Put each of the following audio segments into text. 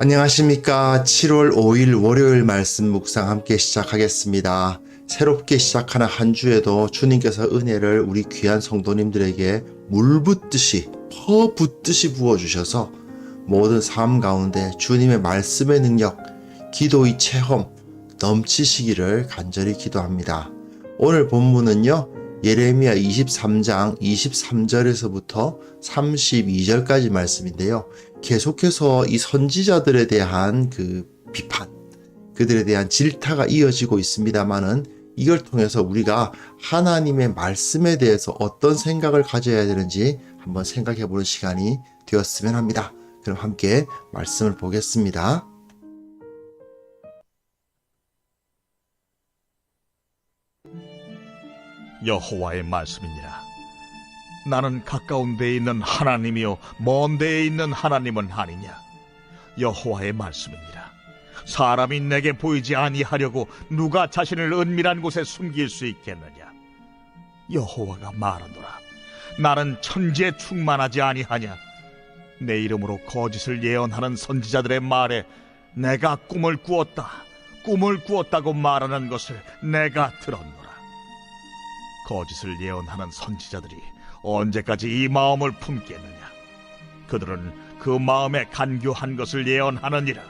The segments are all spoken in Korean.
안녕하십니까. 7월 5일 월요일 말씀 묵상 함께 시작하겠습니다. 새롭게 시작하는 한 주에도 주님께서 은혜를 우리 귀한 성도님들에게 물 붓듯이 퍼 붓듯이 부어주셔서 모든 삶 가운데 주님의 말씀의 능력, 기도의 체험 넘치시기를 간절히 기도합니다. 오늘 본문은요, 예레미야 23장 23절에서부터 32절까지 말씀인데요. 계속해서 이 선지자들에 대한 그 비판, 그들에 대한 질타가 이어지고 있습니다만은 이걸 통해서 우리가 하나님의 말씀에 대해서 어떤 생각을 가져야 되는지 한번 생각해 보는 시간이 되었으면 합니다. 그럼 함께 말씀을 보겠습니다. 여호와의 말씀이니라. 나는 가까운 데에 있는 하나님이요 먼 데에 있는 하나님은 아니냐. 여호와의 말씀이니라. 사람이 내게 보이지 아니하려고 누가 자신을 은밀한 곳에 숨길 수 있겠느냐. 여호와가 말하노라. 나는 천지에 충만하지 아니하냐. 내 이름으로 거짓을 예언하는 선지자들의 말에 내가 꿈을 꾸었다고 말하는 것을 내가 들었노라. 거짓을 예언하는 선지자들이 언제까지 이 마음을 품겠느냐. 그들은 그 마음에 간교한 것을 예언하느니라.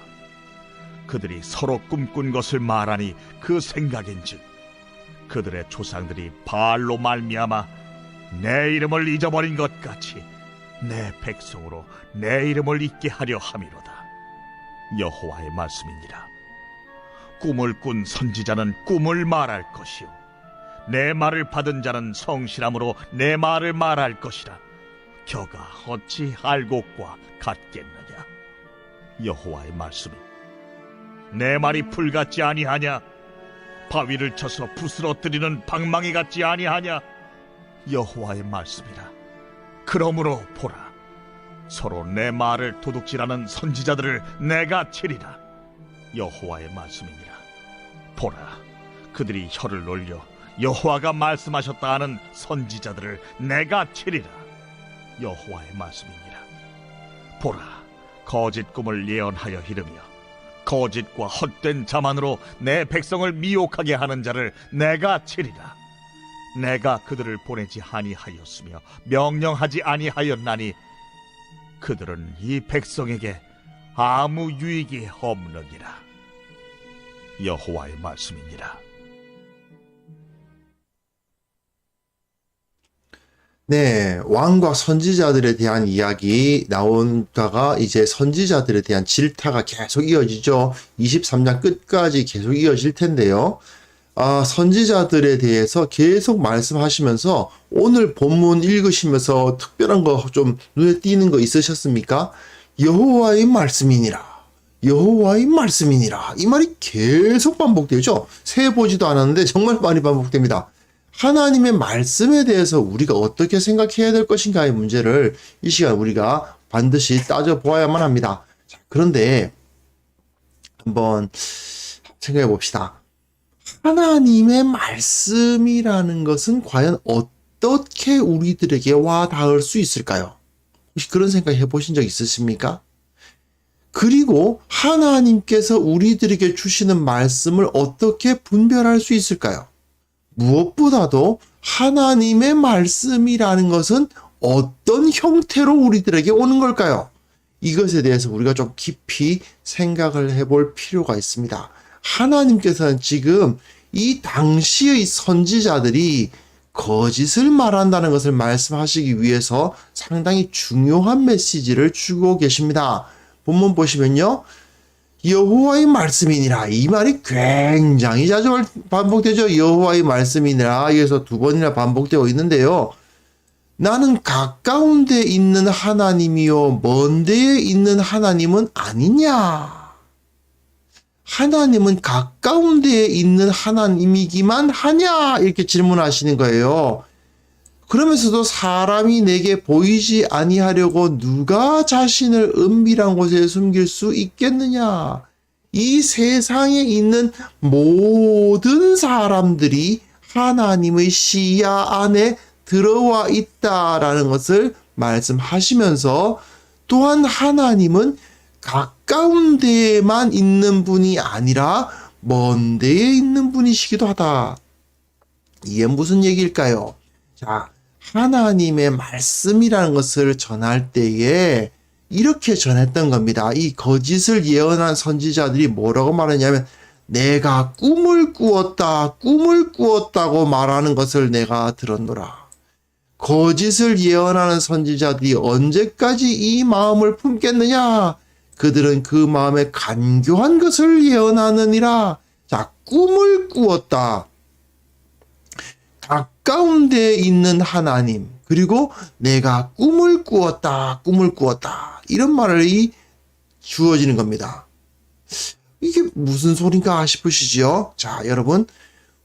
그들이 서로 꿈꾼 것을 말하니 그 생각인즉 그들의 조상들이 바알로 말미암아 내 이름을 잊어버린 것 같이 내 백성으로 내 이름을 잊게 하려 함이로다. 여호와의 말씀이니라. 꿈을 꾼 선지자는 꿈을 말할 것이요 내 말을 받은 자는 성실함으로 내 말을 말할 것이라. 겨가 어찌 알곡과 같겠느냐. 여호와의 말씀이 내 말이 풀 같지 아니하냐. 바위를 쳐서 부스러뜨리는 방망이 같지 아니하냐. 여호와의 말씀이라. 그러므로 보라, 서로 내 말을 도둑질하는 선지자들을 내가 치리라. 여호와의 말씀이니라. 보라, 그들이 혀를 놀려 여호와가 말씀하셨다 하는 선지자들을 내가 치리라. 여호와의 말씀이니라. 보라, 거짓 꿈을 예언하여 이르며 거짓과 헛된 자만으로 내 백성을 미혹하게 하는 자를 내가 치리라. 내가 그들을 보내지 아니하였으며 명령하지 아니하였나니 그들은 이 백성에게 아무 유익이 없느니라. 여호와의 말씀이니라. 네, 왕과 선지자들에 대한 이야기 나온다가 이제 선지자들에 대한 질타가 계속 이어지죠. 23장 끝까지 계속 이어질 텐데요. 선지자들에 대해서 계속 말씀하시면서 오늘 본문 읽으시면서 특별한 거 좀 눈에 띄는 거 있으셨습니까? 여호와의 말씀이니라. 여호와의 말씀이니라. 이 말이 계속 반복되죠. 세보지도 않았는데 정말 많이 반복됩니다. 하나님의 말씀에 대해서 우리가 어떻게 생각해야 될 것인가의 문제를 이 시간 우리가 반드시 따져보아야만 합니다. 자, 그런데 한번 생각해 봅시다. 하나님의 말씀이라는 것은 과연 어떻게 우리들에게 와 닿을 수 있을까요? 혹시 그런 생각 해보신 적 있으십니까? 그리고 하나님께서 우리들에게 주시는 말씀을 어떻게 분별할 수 있을까요? 무엇보다도 하나님의 말씀이라는 것은 어떤 형태로 우리들에게 오는 걸까요? 이것에 대해서 우리가 좀 깊이 생각을 해볼 필요가 있습니다. 하나님께서는 지금 이 당시의 선지자들이 거짓을 말한다는 것을 말씀하시기 위해서 상당히 중요한 메시지를 주고 계십니다. 본문 보시면요. 여호와의 말씀이니라. 이 말이 굉장히 자주 반복되죠. 여호와의 말씀이니라. 여기서 두 번이나 반복되어 있는데요. 나는 가까운 데 있는 하나님이요 먼 데에 있는 하나님은 아니냐. 하나님은 가까운 데에 있는 하나님이기만 하냐. 이렇게 질문하시는 거예요. 그러면서도 사람이 내게 보이지 아니하려고 누가 자신을 은밀한 곳에 숨길 수 있겠느냐. 이 세상에 있는 모든 사람들이 하나님의 시야 안에 들어와 있다라는 것을 말씀하시면서 또한 하나님은 가까운 데에만 있는 분이 아니라 먼 데에 있는 분이시기도 하다. 이게 무슨 얘기일까요? 자, 하나님의 말씀이라는 것을 전할 때에 이렇게 전했던 겁니다. 이 거짓을 예언한 선지자들이 뭐라고 말하냐면 내가 꿈을 꾸었다고 말하는 것을 내가 들었노라. 거짓을 예언하는 선지자들이 언제까지 이 마음을 품겠느냐? 그들은 그 마음에 간교한 것을 예언하느니라. 자, 꿈을 꾸었다. 가까운 데에 있는 하나님, 그리고 내가 꿈을 꾸었다. 이런 말이 주어지는 겁니다. 이게 무슨 소린가 싶으시죠? 자, 여러분,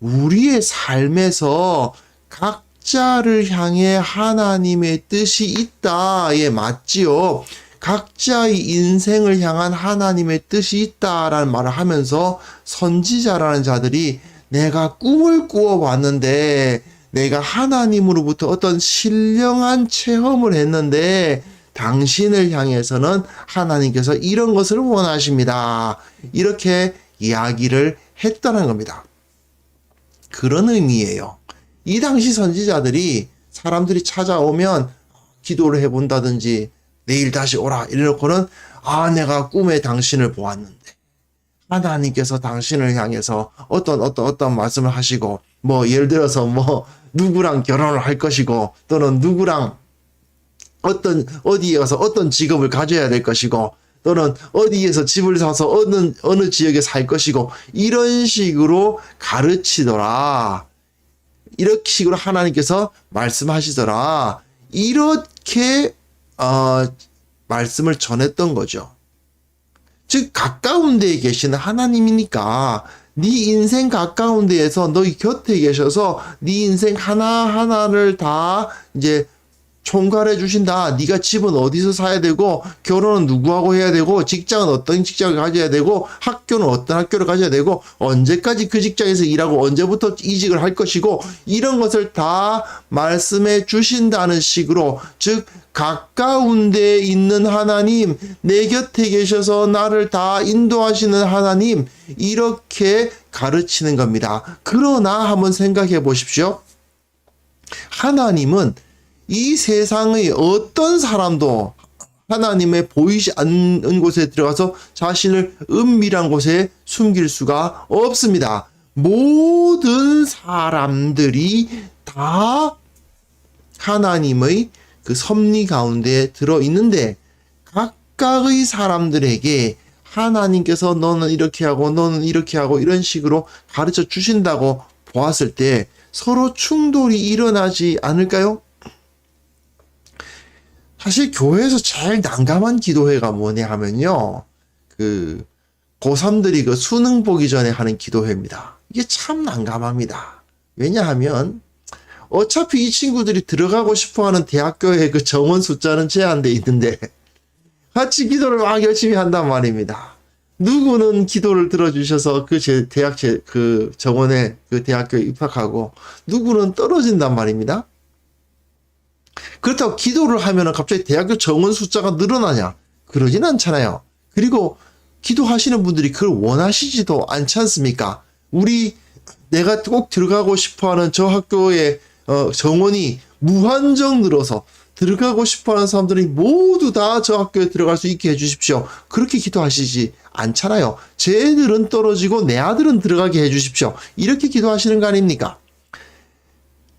우리의 삶에서 각자를 향해 하나님의 뜻이 있다. 예, 맞지요. 각자의 인생을 향한 하나님의 뜻이 있다라는 말을 하면서 선지자라는 자들이 내가 꿈을 꾸어봤는데 내가 하나님으로부터 어떤 신령한 체험을 했는데 당신을 향해서는 하나님께서 이런 것을 원하십니다. 이렇게 이야기를 했다는 겁니다. 그런 의미예요. 이 당시 선지자들이 사람들이 찾아오면 기도를 해본다든지 내일 다시 오라 이래놓고는 내가 꿈에 당신을 보았는데 하나님께서 당신을 향해서 어떤 말씀을 하시고 예를 들어서 누구랑 결혼을 할 것이고 또는 누구랑 어디에 가서 어떤 직업을 가져야 될 것이고 또는 어디에서 집을 사서 어느 지역에 살 것이고 이런 식으로 가르치더라. 이렇게 식으로 하나님께서 말씀하시더라. 이렇게 말씀을 전했던 거죠. 즉 가까운 데에 계시는 하나님이니까 네 인생 가까운 데에서 너희 곁에 계셔서 네 인생 하나하나를 다 이제 총괄해 주신다. 네가 집은 어디서 사야 되고 결혼은 누구하고 해야 되고 직장은 어떤 직장을 가져야 되고 학교는 어떤 학교를 가져야 되고 언제까지 그 직장에서 일하고 언제부터 이직을 할 것이고 이런 것을 다 말씀해 주신다는 식으로 즉 가까운 데에 있는 하나님, 내 곁에 계셔서 나를 다 인도하시는 하나님 이렇게 가르치는 겁니다. 그러나 한번 생각해 보십시오. 하나님은 이 세상의 어떤 사람도 하나님의 보이지 않는 곳에 들어가서 자신을 은밀한 곳에 숨길 수가 없습니다. 모든 사람들이 다 하나님의 그 섭리 가운데 들어있는데 각각의 사람들에게 하나님께서 너는 이렇게 하고 너는 이렇게 하고 이런 식으로 가르쳐 주신다고 보았을 때 서로 충돌이 일어나지 않을까요? 사실 교회에서 제일 난감한 기도회가 뭐냐 하면요. 고3들이 그 수능 보기 전에 하는 기도회입니다. 이게 참 난감합니다. 왜냐하면 어차피 이 친구들이 들어가고 싶어하는 대학교의 그 정원 숫자는 제한돼 있는데 같이 기도를 막 열심히 한단 말입니다. 누구는 기도를 들어주셔서 그 정원에 그 대학교에 입학하고 누구는 떨어진단 말입니다. 그렇다고 기도를 하면 갑자기 대학교 정원 숫자가 늘어나냐? 그러진 않잖아요. 그리고 기도하시는 분들이 그걸 원하시지도 않지 않습니까? 내가 꼭 들어가고 싶어하는 저 학교의 정원이 무한정 늘어서 들어가고 싶어하는 사람들이 모두 다 저 학교에 들어갈 수 있게 해주십시오. 그렇게 기도하시지 않잖아요. 제 애들은 떨어지고 내 아들은 들어가게 해주십시오. 이렇게 기도하시는 거 아닙니까?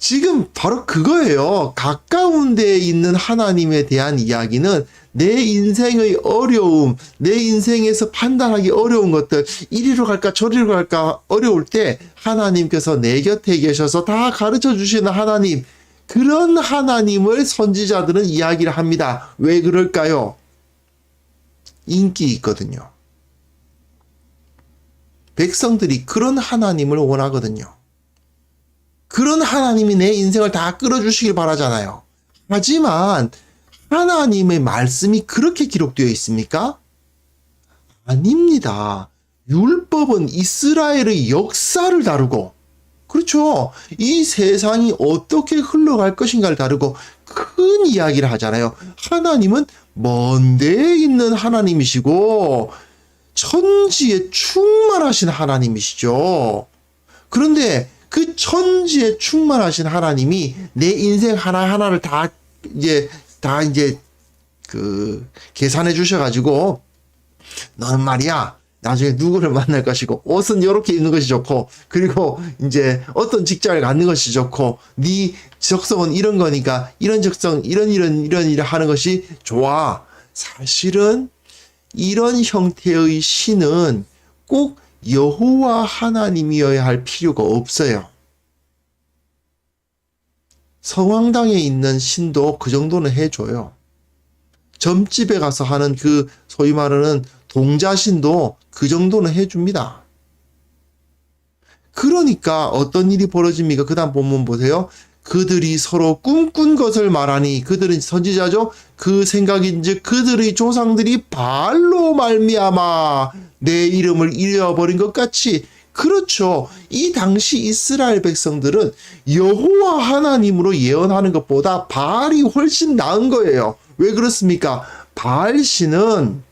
지금 바로 그거예요. 가까운 데에 있는 하나님에 대한 이야기는 내 인생의 어려움, 내 인생에서 판단하기 어려운 것들, 이리로 갈까 저리로 갈까 어려울 때 하나님께서 내 곁에 계셔서 다 가르쳐 주시는 하나님, 그런 하나님을 선지자들은 이야기를 합니다. 왜 그럴까요? 인기 있거든요. 백성들이 그런 하나님을 원하거든요. 그런 하나님이 내 인생을 다 끌어주시길 바라잖아요. 하지만 하나님의 말씀이 그렇게 기록되어 있습니까? 아닙니다. 율법은 이스라엘의 역사를 다루고 그렇죠. 이 세상이 어떻게 흘러갈 것인가를 다루고 큰 이야기를 하잖아요. 하나님은 먼 데에 있는 하나님이시고 천지에 충만하신 하나님이시죠. 그런데 그 천지에 충만하신 하나님이 내 인생 하나하나를 다 이제 계산해 주셔가지고 너는 말이야 나중에 누구를 만날 것이고 옷은 이렇게 입는 것이 좋고 그리고 이제 어떤 직장을 갖는 것이 좋고 네 적성은 이런 거니까 이런 적성 이런 일 하는 것이 좋아. 사실은 이런 형태의 신은 꼭 여호와 하나님이어야 할 필요가 없어요. 성황당에 있는 신도 그 정도는 해줘요. 점집에 가서 하는 그 소위 말하는 동자신도 그 정도는 해줍니다. 그러니까 어떤 일이 벌어집니까? 그 다음 본문 보세요. 그들이 서로 꿈꾼 것을 말하니 그들은 선지자죠. 그 생각인즉 그들의 조상들이 바알로 말미암아 내 이름을 잃어버린 것 같이. 그렇죠. 이 당시 이스라엘 백성들은 여호와 하나님으로 예언하는 것보다 바알이 훨씬 나은 거예요. 왜 그렇습니까? 바알 신은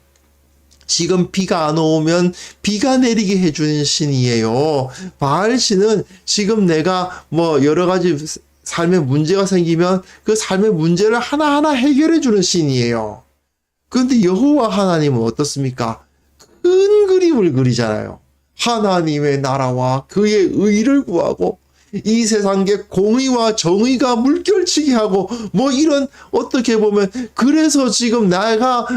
지금 비가 안 오면 비가 내리게 해주는 신이에요. 바알 신은 지금 내가 뭐 여러 가지 삶에 문제가 생기면 그 삶의 문제를 하나하나 해결해 주는 신이에요. 그런데 여호와 하나님은 어떻습니까? 큰 그림을 그리잖아요. 하나님의 나라와 그의 의를 구하고 이 세상에 공의와 정의가 물결치게 하고 뭐 이런 어떻게 보면 그래서 지금 내가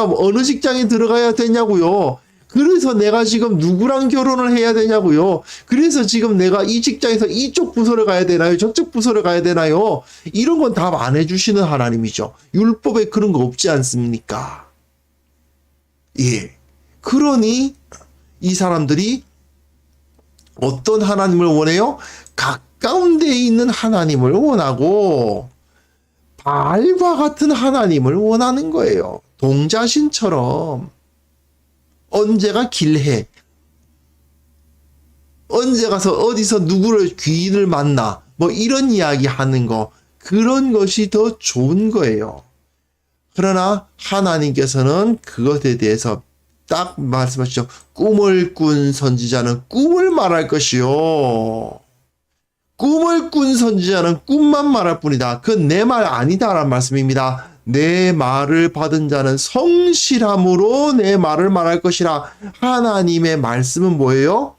어느 직장에 들어가야 되냐고요. 그래서 내가 지금 누구랑 결혼을 해야 되냐고요. 그래서 지금 내가 이 직장에서 이쪽 부서를 가야 되나요? 저쪽 부서를 가야 되나요? 이런 건 답 안 해주시는 하나님이죠. 율법에 그런 거 없지 않습니까? 예. 그러니 이 사람들이 어떤 하나님을 원해요? 가까운 데에 있는 하나님을 원하고 바알과 같은 하나님을 원하는 거예요. 동자신처럼 언제가 길해, 언제 가서 어디서 누구를 귀인을 만나 뭐 이런 이야기 하는 거 그런 것이 더 좋은 거예요. 그러나 하나님께서는 그것에 대해서 딱 말씀하시죠. 꿈을 꾼 선지자는 꿈을 말할 것이요. 꿈을 꾼 선지자는 꿈만 말할 뿐이다. 그건 내 말 아니다라는 말씀입니다. 내 말을 받은 자는 성실함으로 내 말을 말할 것이라. 하나님의 말씀은 뭐예요?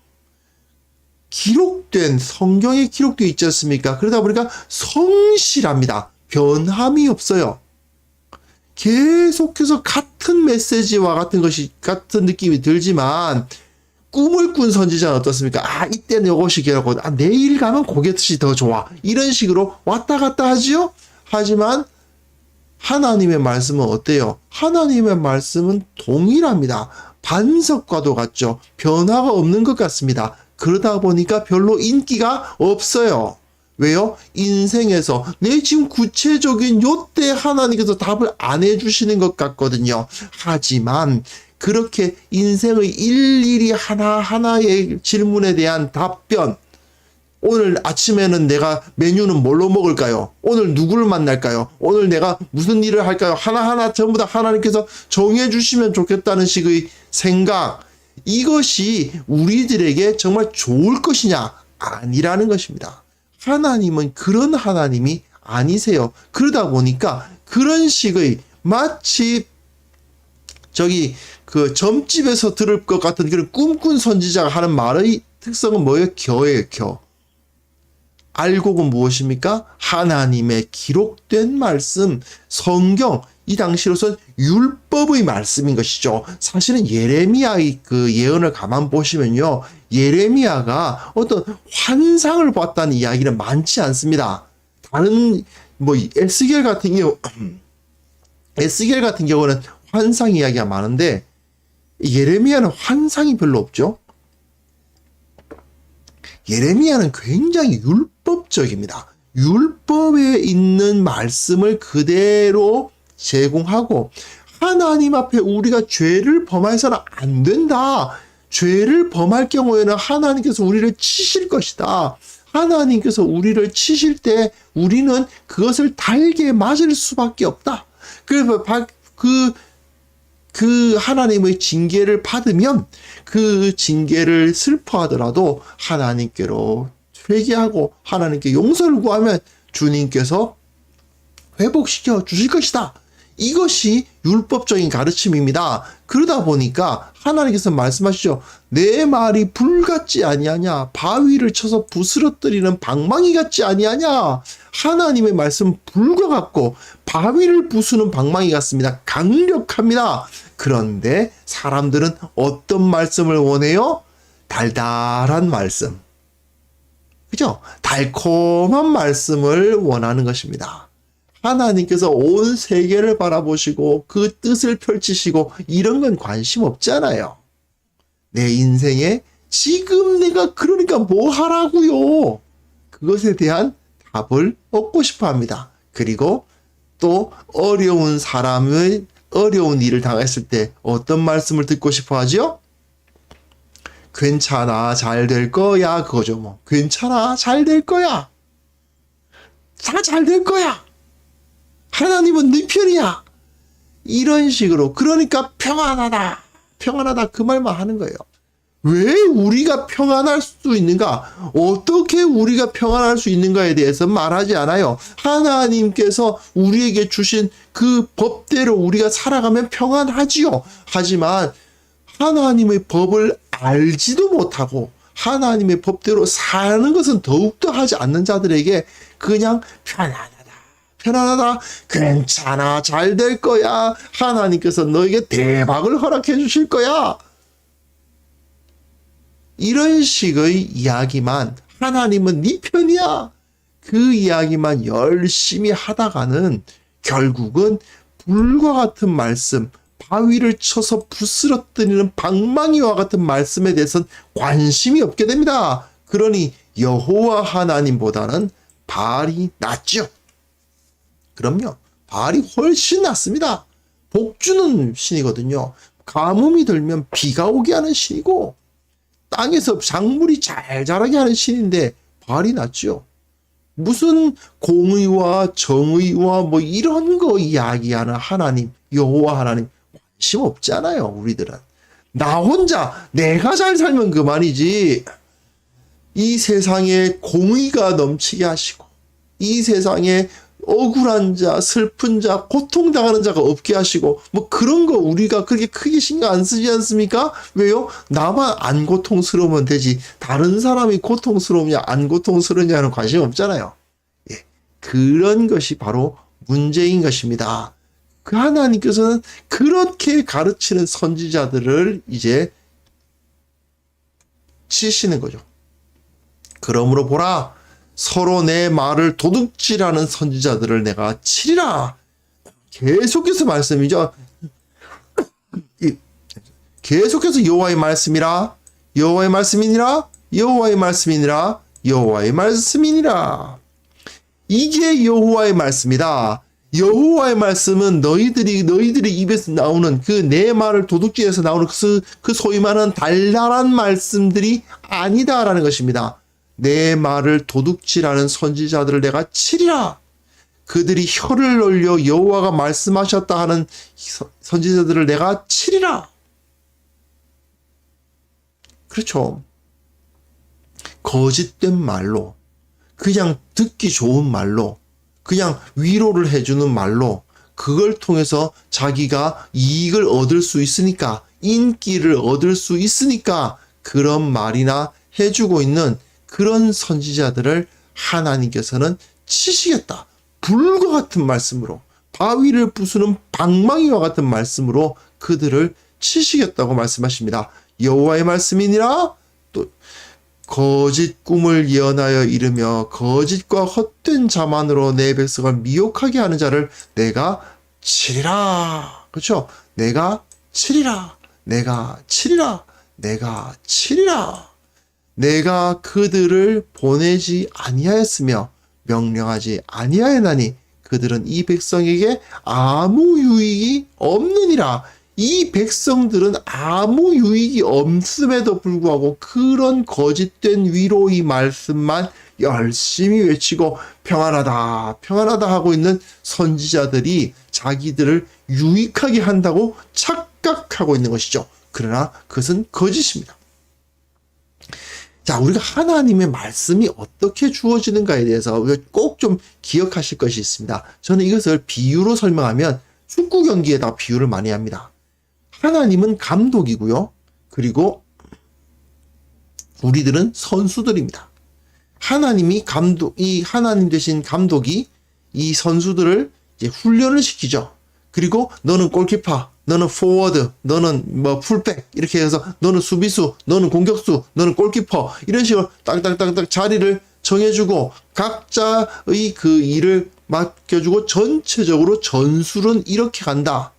기록된 성경에 기록되어 있지 않습니까? 그러다 보니까 성실합니다. 변함이 없어요. 계속해서 같은 메시지와 같은 느낌이 들지만 꿈을 꾼 선지자는 어떻습니까? 아, 이때는 이것이 기라고, 내일 가면 그것이 더 좋아. 이런 식으로 왔다 갔다 하지요? 하지만 하나님의 말씀은 어때요? 하나님의 말씀은 동일합니다. 반석과도 같죠. 변화가 없는 것 같습니다. 그러다 보니까 별로 인기가 없어요. 왜요? 인생에서 내 지금 구체적인 요때 하나님께서 답을 안 해주시는 것 같거든요. 하지만 그렇게 인생의 일일이 하나하나의 질문에 대한 답변, 오늘 아침에는 내가 메뉴는 뭘로 먹을까요? 오늘 누구를 만날까요? 오늘 내가 무슨 일을 할까요? 하나하나 전부 다 하나님께서 정해 주시면 좋겠다는 식의 생각, 이것이 우리들에게 정말 좋을 것이냐? 아니라는 것입니다. 하나님은 그런 하나님이 아니세요. 그러다 보니까 그런 식의 마치 그 점집에서 들을 것 같은 그런 꿈꾼 선지자가 하는 말의 특성은 뭐예요? 겨예요, 겨. 알곡은 무엇입니까? 하나님의 기록된 말씀, 성경, 이 당시로선 율법의 말씀인 것이죠. 사실은 예레미야의 그 예언을 가만 보시면요. 예레미야가 어떤 환상을 봤다는 이야기는 많지 않습니다. 다른, 에스겔 같은 경우는 환상 이야기가 많은데, 예레미야는 환상이 별로 없죠. 예레미야는 굉장히 율법적입니다. 율법에 있는 말씀을 그대로 제공하고 하나님 앞에 우리가 죄를 범해서는 안 된다. 죄를 범할 경우에는 하나님께서 우리를 치실 것이다. 하나님께서 우리를 치실 때 우리는 그것을 달게 맞을 수밖에 없다. 그래서 그 하나님의 징계를 받으면 그 징계를 슬퍼하더라도 하나님께로 회개하고 하나님께 용서를 구하면 주님께서 회복시켜 주실 것이다. 이것이 율법적인 가르침입니다. 그러다 보니까 하나님께서 말씀하시죠. 내 말이 불 같지 아니하냐? 바위를 쳐서 부스러뜨리는 방망이 같지 아니하냐? 하나님의 말씀 불과 같고 바위를 부수는 방망이 같습니다. 강력합니다. 그런데 사람들은 어떤 말씀을 원해요? 달달한 말씀. 그죠? 달콤한 말씀을 원하는 것입니다. 하나님께서 온 세계를 바라보시고 그 뜻을 펼치시고 이런 건 관심 없잖아요. 내 인생에 지금 내가 그러니까 뭐 하라고요? 그것에 대한 답을 얻고 싶어 합니다. 그리고 또 어려운 사람의 어려운 일을 당했을 때 어떤 말씀을 듣고 싶어 하죠? 괜찮아, 잘 될 거야. 그거죠, 뭐. 괜찮아, 잘 될 거야. 다 잘 될 거야. 하나님은 네 편이야. 이런 식으로. 그러니까 평안하다. 평안하다. 그 말만 하는 거예요. 왜 우리가 평안할 수 있는가? 어떻게 우리가 평안할 수 있는가에 대해서 말하지 않아요. 하나님께서 우리에게 주신 그 법대로 우리가 살아가면 평안하지요. 하지만 하나님의 법을 알지도 못하고 하나님의 법대로 사는 것은 더욱더 하지 않는 자들에게 그냥 편안하다, 괜찮아, 잘 될 거야, 하나님께서 너에게 대박을 허락해 주실 거야, 이런 식의 이야기만, 하나님은 네 편이야, 그 이야기만 열심히 하다가는 결국은 불과 같은 말씀, 바위를 쳐서 부스러뜨리는 방망이와 같은 말씀에 대해서는 관심이 없게 됩니다. 그러니 여호와 하나님보다는 바알이 낫죠. 그럼요. 바알이 훨씬 낫습니다. 복주는 신이거든요. 가뭄이 들면 비가 오게 하는 신이고 땅에서 작물이 잘 자라게 하는 신인데 바알이 낫죠. 무슨 공의와 정의와 뭐 이런 거 이야기하는 하나님, 여호와 하나님 관심 없잖아요. 우리들은 나 혼자 내가 잘 살면 그만이지. 이 세상에 공의가 넘치게 하시고 이 세상에 억울한 자, 슬픈 자, 고통당하는 자가 없게 하시고 뭐 그런 거 우리가 그렇게 크게 신경 안 쓰지 않습니까? 왜요? 나만 안 고통스러우면 되지 다른 사람이 고통스러우냐 안 고통스러우냐는 관심 없잖아요. 예, 그런 것이 바로 문제인 것입니다. 그 하나님께서는 그렇게 가르치는 선지자들을 이제 치시는 거죠. 그러므로 보라, 서로 내 말을 도둑질하는 선지자들을 내가 치리라. 계속해서 말씀이죠. 계속해서 여호와의 말씀이라, 여호와의 말씀이니라, 여호와의 말씀이니라, 여호와의 말씀이니라. 이게 여호와의 말씀이다. 여호와의 말씀은 너희들이 입에서 나오는 그 내 말을 도둑질해서 나오는 그 소위 말하는 달달한 말씀들이 아니다라는 것입니다. 내 말을 도둑질하는 선지자들을 내가 치리라. 그들이 혀를 올려 여호와가 말씀하셨다 하는 선지자들을 내가 치리라. 그렇죠. 거짓된 말로, 그냥 듣기 좋은 말로, 그냥 위로를 해주는 말로 그걸 통해서 자기가 이익을 얻을 수 있으니까, 인기를 얻을 수 있으니까 그런 말이나 해주고 있는 그런 선지자들을 하나님께서는 치시겠다. 불과 같은 말씀으로, 바위를 부수는 방망이와 같은 말씀으로 그들을 치시겠다고 말씀하십니다. 여호와의 말씀이니라. 또 거짓 꿈을 예언하여 이르며 거짓과 헛된 자만으로 내 백성을 미혹하게 하는 자를 내가 치리라. 그렇죠? 내가 치리라. 내가 치리라. 내가 치리라. 내가 그들을 보내지 아니하였으며 명령하지 아니하였나니 그들은 이 백성에게 아무 유익이 없느니라. 이 백성들은 아무 유익이 없음에도 불구하고 그런 거짓된 위로의 말씀만 열심히 외치고 평안하다, 평안하다 하고 있는 선지자들이 자기들을 유익하게 한다고 착각하고 있는 것이죠. 그러나 그것은 거짓입니다. 자, 우리가 하나님의 말씀이 어떻게 주어지는가에 대해서 꼭 좀 기억하실 것이 있습니다. 저는 이것을 비유로 설명하면 축구 경기에다 비유를 많이 합니다. 하나님은 감독이고요. 그리고 우리들은 선수들입니다. 하나님 되신 감독이 이 선수들을 이제 훈련을 시키죠. 그리고 너는 골키퍼, 너는 포워드, 너는 뭐 풀백 이렇게 해서 너는 수비수, 너는 공격수, 너는 골키퍼 이런 식으로 딱딱딱딱 자리를 정해주고 각자의 그 일을 맡겨주고 전체적으로 전술은 이렇게 간다.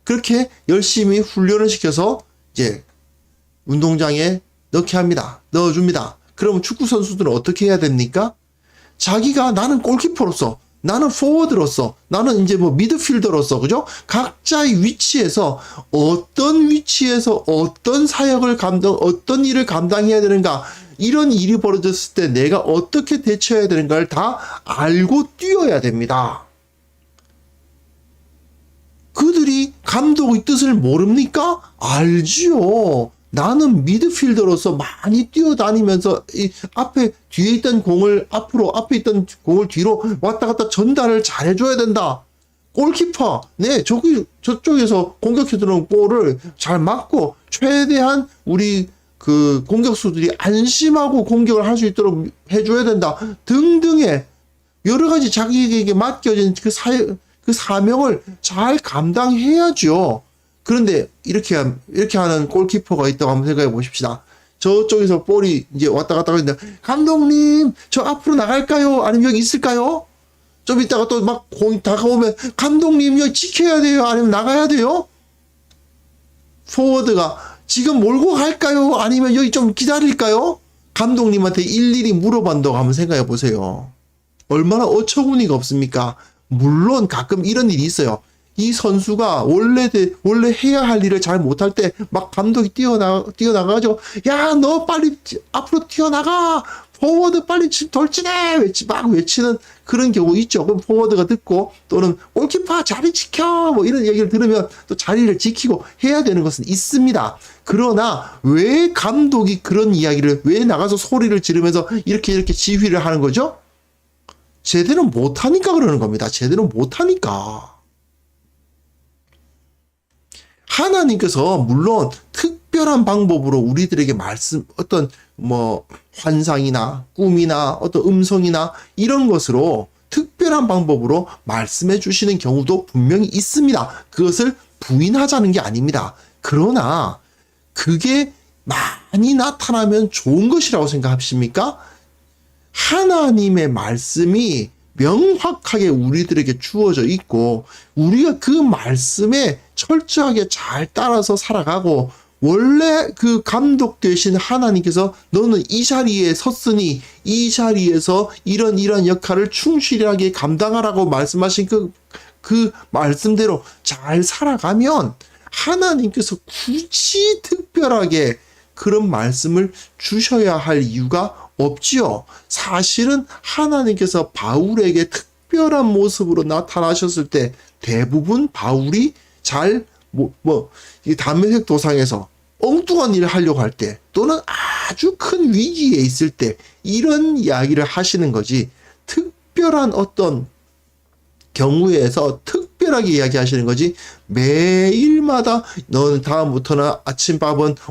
그렇게 열심히 훈련을 시켜서 이제 운동장에 넣게 합니다. 넣어줍니다. 그러면 축구 선수들은 어떻게 해야 됩니까? 자기가 나는 골키퍼로서, 나는 포워드로서, 나는 이제 뭐 미드필더로서, 그죠? 각자의 위치에서 어떤 사역을 어떤 일을 감당해야 되는가, 이런 일이 벌어졌을 때 내가 어떻게 대처해야 되는가를 다 알고 뛰어야 됩니다. 그들이 감독의 뜻을 모릅니까? 알지요. 나는 미드필더로서 많이 뛰어다니면서 이 뒤에 있던 공을 앞에 있던 공을 뒤로 왔다 갔다 전달을 잘해줘야 된다. 골키퍼, 네, 저쪽에서 공격해 들어온 볼을 잘 막고 최대한 우리 그 공격수들이 안심하고 공격을 할 수 있도록 해줘야 된다. 등등의 여러 가지 자기에게 맡겨진 그 사명을 잘 감당해야죠. 그런데 이렇게 하는 골키퍼가 있다고 한번 생각해 보십시다. 저쪽에서 볼이 이제 왔다 갔다 하는데 감독님 저 앞으로 나갈까요? 아니면 여기 있을까요? 좀 있다가 또 막 공이 다가오면 감독님 여기 지켜야 돼요? 아니면 나가야 돼요? 포워드가 지금 몰고 갈까요? 아니면 여기 좀 기다릴까요? 감독님한테 일일이 물어본다고 한번 생각해 보세요. 얼마나 어처구니가 없습니까? 물론 가끔 이런 일이 있어요. 이 선수가 원래 해야 할 일을 잘 못할 때 막 감독이 뛰어나가가지고 야, 너 빨리 앞으로 뛰어나가! 포워드 빨리 돌진해! 막 외치는 그런 경우 있죠. 그럼 포워드가 듣고 또는 골키퍼 자리 지켜! 뭐 이런 얘기를 들으면 또 자리를 지키고 해야 되는 것은 있습니다. 그러나 왜 감독이 그런 이야기를 왜 나가서 소리를 지르면서 이렇게 지휘를 하는 거죠? 제대로 못하니까 그러는 겁니다. 제대로 못하니까. 하나님께서 물론 특별한 방법으로 우리들에게 어떤 환상이나 꿈이나 어떤 음성이나 이런 것으로 특별한 방법으로 말씀해 주시는 경우도 분명히 있습니다. 그것을 부인하자는 게 아닙니다. 그러나 그게 많이 나타나면 좋은 것이라고 생각하십니까? 하나님의 말씀이 명확하게 우리들에게 주어져 있고 우리가 그 말씀에 철저하게 잘 따라서 살아가고 원래 그 감독 되신 하나님께서 너는 이 자리에 섰으니 이 자리에서 이런 역할을 충실하게 감당하라고 말씀하신 그 말씀대로 잘 살아가면 하나님께서 굳이 특별하게 그런 말씀을 주셔야 할 이유가 없지요. 사실은 하나님께서 바울에게 특별한 모습으로 나타나셨을 때 대부분 바울이 이 담메색 도상에서 엉뚱한 일을 하려고 할 때 또는 아주 큰 위기에 있을 때 이런 이야기를 하시는 거지 특별한 어떤 경우에서 특별하게 이야기하시는 거지 매일마다 너는 다음부터는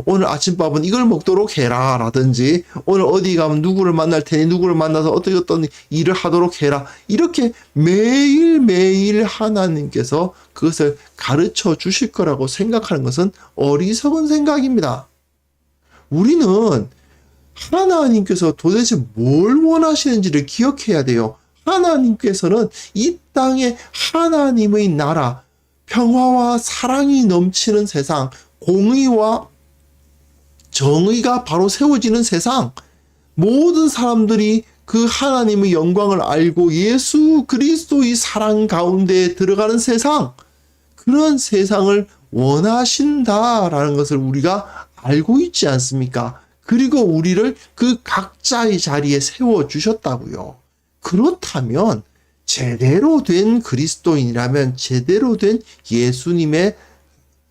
오늘 아침밥은 이걸 먹도록 해라 라든지 오늘 어디 가면 누구를 만날 테니 누구를 만나서 어떤 일을 하도록 해라 이렇게 매일매일 하나님께서 그것을 가르쳐 주실 거라고 생각하는 것은 어리석은 생각입니다. 우리는 하나님께서 도대체 뭘 원하시는지를 기억해야 돼요. 하나님께서는 이 땅에 하나님의 나라, 평화와 사랑이 넘치는 세상, 공의와 정의가 바로 세워지는 세상, 모든 사람들이 그 하나님의 영광을 알고 예수 그리스도의 사랑 가운데 들어가는 세상, 그런 세상을 원하신다라는 것을 우리가 알고 있지 않습니까? 그리고 우리를 그 각자의 자리에 세워주셨다고요. 그렇다면 제대로 된 그리스도인이라면, 제대로 된 예수님의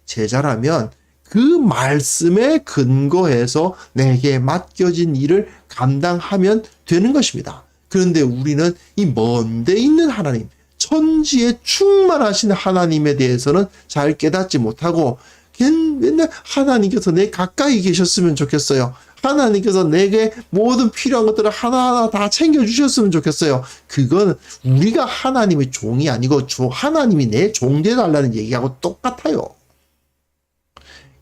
제자라면 그 말씀에 근거해서 내게 맡겨진 일을 감당하면 되는 것입니다. 그런데 우리는 이 먼데 있는 하나님, 천지에 충만하신 하나님에 대해서는 잘 깨닫지 못하고 맨날 하나님께서 내 가까이 계셨으면 좋겠어요. 하나님께서 내게 모든 필요한 것들을 하나하나 다 챙겨주셨으면 좋겠어요. 그건 우리가 하나님의 종이 아니고 하나님이 내 종 되달라는 얘기하고 똑같아요.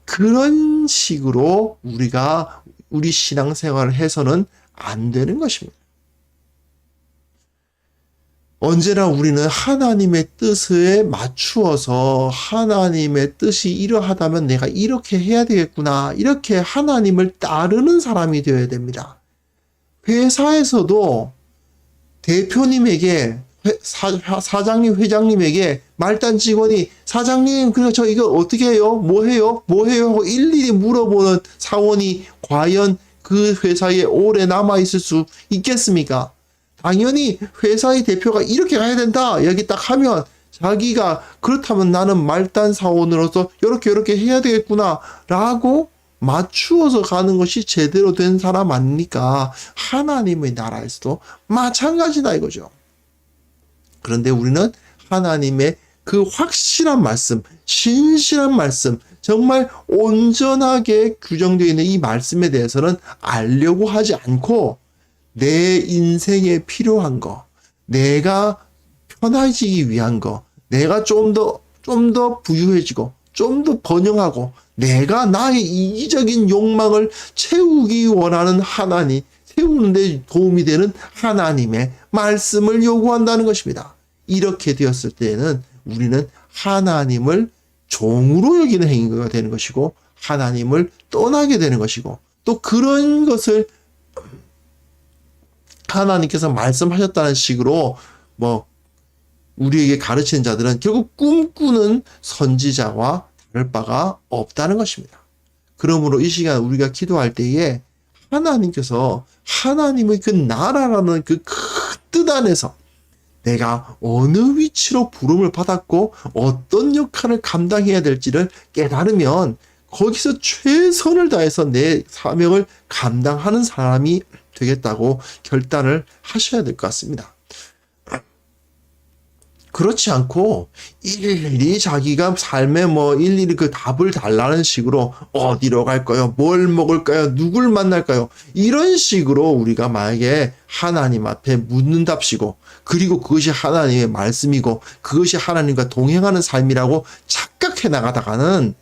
그런 식으로 우리가 우리 신앙생활을 해서는 안 되는 것입니다. 언제나 우리는 하나님의 뜻에 맞추어서 하나님의 뜻이 이러하다면 내가 이렇게 해야 되겠구나, 이렇게 하나님을 따르는 사람이 되어야 됩니다. 회사에서도 대표님에게 사장님, 회장님에게 말단 직원이 사장님, 그래 저 이거 어떻게 해요? 뭐 해요? 하고 일일이 물어보는 사원이 과연 그 회사에 오래 남아있을 수 있겠습니까? 당연히 회사의 대표가 이렇게 가야 된다 여기 딱 하면 자기가 그렇다면 나는 말단 사원으로서 이렇게 해야 되겠구나 라고 맞추어서 가는 것이 제대로 된 사람 아닙니까? 하나님의 나라에서도 마찬가지다 이거죠. 그런데 우리는 하나님의 그 확실한 말씀, 신실한 말씀, 정말 온전하게 규정되어 있는 이 말씀에 대해서는 알려고 하지 않고 내 인생에 필요한 거, 내가 편해지기 위한 거, 내가 좀 더 부유해지고 좀 더 번영하고 내가 나의 이기적인 욕망을 채우기 원하는 하나님, 세우는 데 도움이 되는 하나님의 말씀을 요구한다는 것입니다. 이렇게 되었을 때에는 우리는 하나님을 종으로 여기는 행위가 되는 것이고 하나님을 떠나게 되는 것이고, 또 그런 것을 하나님께서 말씀하셨다는 식으로 우리에게 가르치는 자들은 결국 꿈꾸는 선지자와 다를 바가 없다는 것입니다. 그러므로 이 시간 우리가 기도할 때에 하나님께서 하나님의 그 나라라는 그 큰 뜻 안에서 내가 어느 위치로 부름을 받았고 어떤 역할을 감당해야 될지를 깨달으면 거기서 최선을 다해서 내 사명을 감당하는 사람이 되겠다고 결단을 하셔야 될 것 같습니다. 그렇지 않고 일일이 자기가 삶에 일일이 그 답을 달라는 식으로 어디로 갈까요? 뭘 먹을까요? 누굴 만날까요? 이런 식으로 우리가 만약에 하나님 앞에 묻는답시고 그리고 그것이 하나님의 말씀이고 그것이 하나님과 동행하는 삶이라고 착각해 나가다가는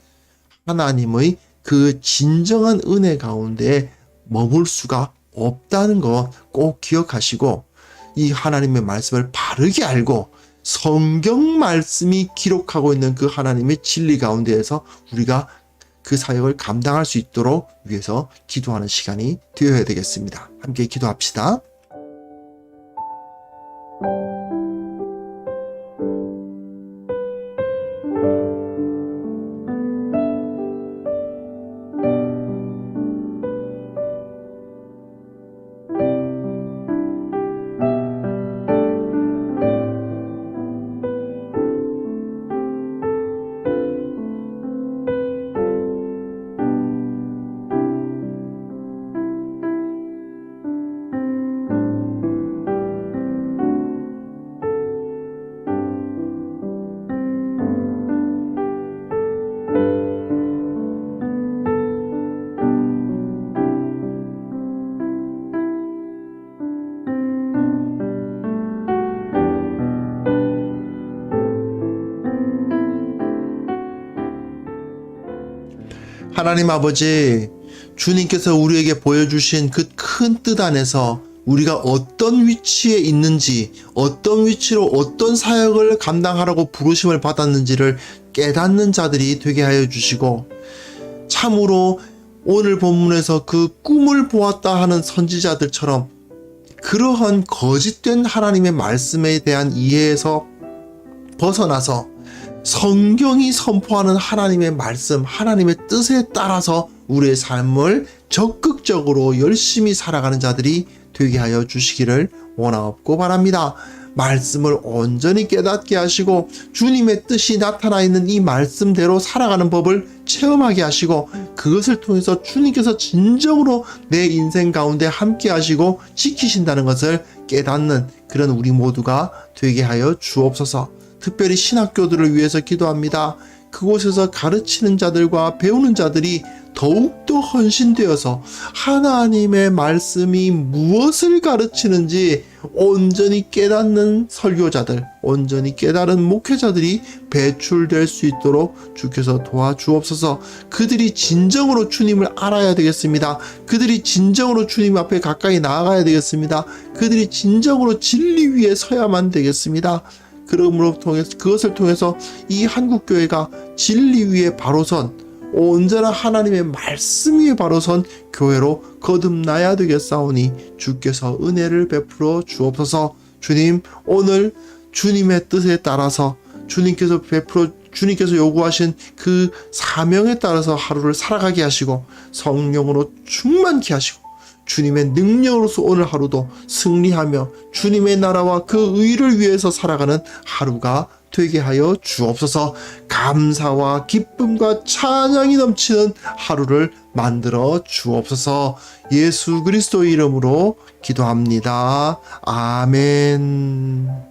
하나님의 그 진정한 은혜 가운데 머물 수가 없다는 거 꼭 기억하시고, 이 하나님의 말씀을 바르게 알고 성경 말씀이 기록하고 있는 그 하나님의 진리 가운데에서 우리가 그 사역을 감당할 수 있도록 위해서 기도하는 시간이 되어야 되겠습니다. 함께 기도합시다. 하나님 아버지, 주님께서 우리에게 보여주신 그 큰 뜻 안에서 우리가 어떤 위치에 있는지, 어떤 위치로 어떤 사역을 감당하라고 부르심을 받았는지를 깨닫는 자들이 되게 하여 주시고, 참으로 오늘 본문에서 그 꿈을 보았다 하는 선지자들처럼 그러한 거짓된 하나님의 말씀에 대한 이해에서 벗어나서 성경이 선포하는 하나님의 말씀, 하나님의 뜻에 따라서 우리의 삶을 적극적으로 열심히 살아가는 자들이 되게 하여 주시기를 원하옵고 바랍니다. 말씀을 온전히 깨닫게 하시고 주님의 뜻이 나타나 있는 이 말씀대로 살아가는 법을 체험하게 하시고 그것을 통해서 주님께서 진정으로 내 인생 가운데 함께 하시고 지키신다는 것을 깨닫는 그런 우리 모두가 되게 하여 주옵소서. 특별히 신학교들을 위해서 기도합니다. 그곳에서 가르치는 자들과 배우는 자들이 더욱더 헌신되어서 하나님의 말씀이 무엇을 가르치는지 온전히 깨닫는 설교자들, 온전히 깨달은 목회자들이 배출될 수 있도록 주께서 도와주옵소서. 그들이 진정으로 주님을 알아야 되겠습니다. 그들이 진정으로 주님 앞에 가까이 나아가야 되겠습니다. 그들이 진정으로 진리 위에 서야만 되겠습니다. 그것을 통해서 이 한국교회가 진리 위에 바로 선, 온전한 하나님의 말씀 위에 바로 선 교회로 거듭나야 되겠사오니 주께서 은혜를 베풀어 주옵소서. 주님, 오늘 주님의 뜻에 따라서 주님께서 요구하신 그 사명에 따라서 하루를 살아가게 하시고 성령으로 충만케 하시고 주님의 능력으로서 오늘 하루도 승리하며 주님의 나라와 그 의를 위해서 살아가는 하루가 되게 하여 주옵소서. 감사와 기쁨과 찬양이 넘치는 하루를 만들어 주옵소서. 예수 그리스도의 이름으로 기도합니다. 아멘.